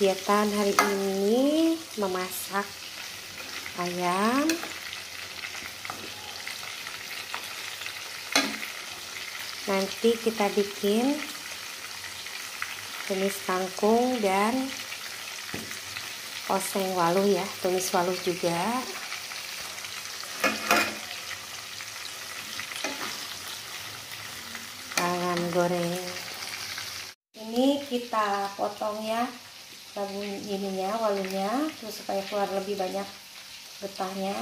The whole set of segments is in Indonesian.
kegiatan hari ini memasak ayam. Nanti kita bikin tumis kangkung dan oseng waluh ya, tumis waluh juga. Ayam goreng. Ini kita potong ya, labu ininya, waluhnya, terus supaya keluar lebih banyak getahnya.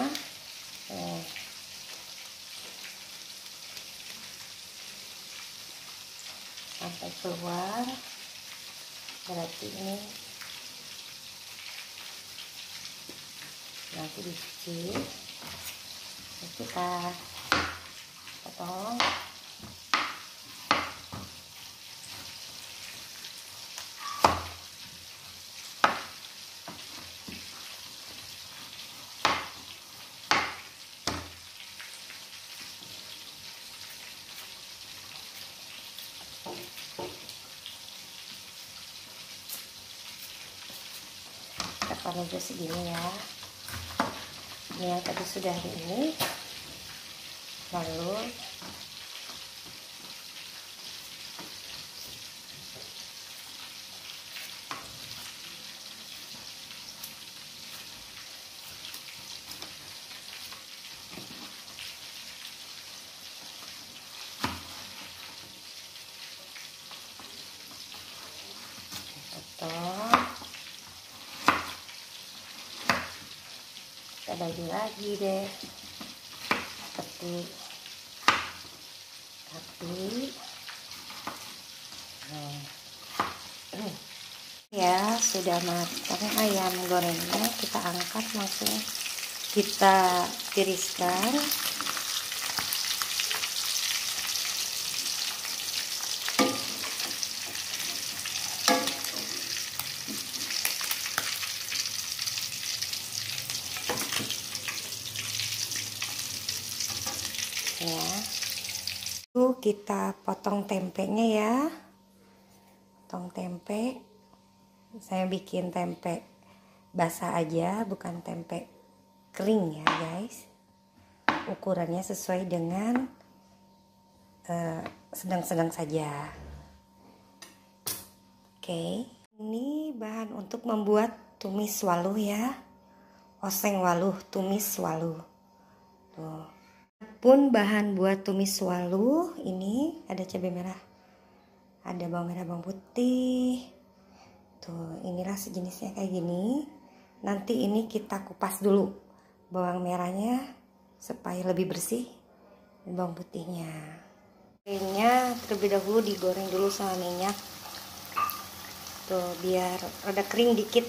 Sampai keluar, berarti ini nanti dicuci. Kita potong. Kita aja segini ya. Ini yang tadi sudah ini, lalu potong. Kita bagi lagi deh seperti ya. Sudah matang ayam gorengnya, kita angkat, langsung kita tiriskan. Ya, tuh kita potong tempenya ya, potong tempe. Saya bikin tempe basah aja, bukan tempe kering ya guys. Ukurannya sesuai dengan sedang-sedang saja. Oke, ini bahan untuk membuat tumis waluh ya, oseng waluh, tumis waluh. Tuh. Pun bahan buat tumis waluh ini ada cabai merah, ada bawang merah, bawang putih. Tuh, inilah sejenisnya kayak gini. Nanti ini kita kupas dulu bawang merahnya supaya lebih bersih, dan bawang putihnya. Gorengnya terlebih dahulu digoreng dulu sama minyak. Tuh, biar rada kering dikit.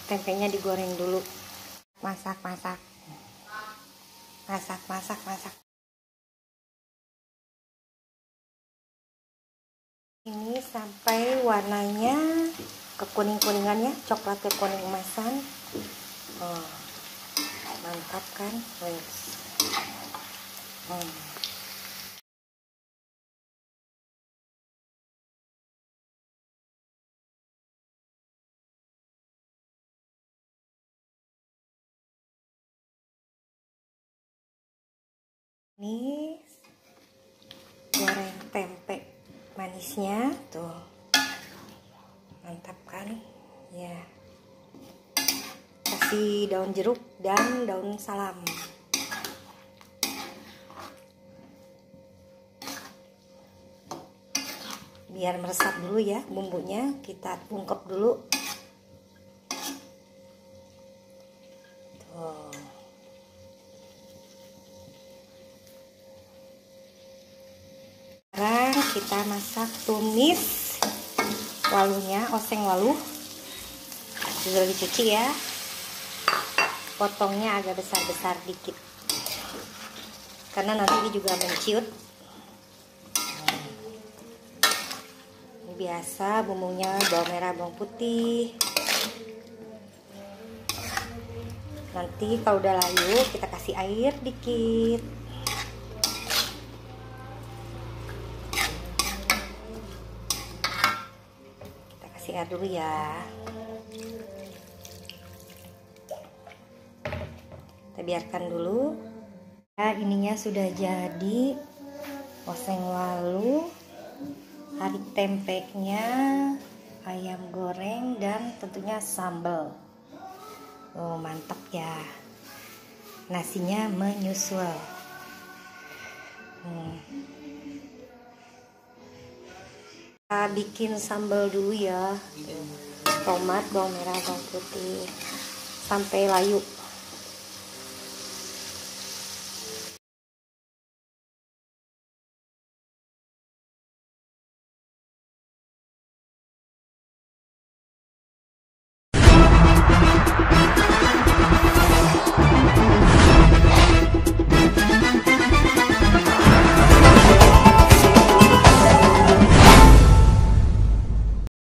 Tempenya digoreng dulu. Masak. Ini sampai warnanya kekuning-kuningan ya, coklat kekuning emasan. Oh, mantap kan? Ini goreng tempe manisnya tuh, mantap kan ya. Kasih daun jeruk dan daun salam. Biar meresap dulu ya bumbunya, kita ungkep dulu. Tuh. Sekarang kita masak tumis waluhnya, oseng waluh. Sudah dicuci ya. Potongnya agak besar-besar dikit, karena nanti ini juga menciut. Ini biasa bumbunya bawang merah, bawang putih. Nanti kalau udah layu kita kasih air dikit. Kita kasih kasih air dulu ya. Kita biarkan dulu. Nah, ininya sudah jadi oseng walu, harik tempenya, ayam goreng, dan tentunya sambal. Oh, mantap ya. Nasinya menyusul. Kita bikin sambal dulu ya. Tomat, bawang merah, bawang putih sampai layu.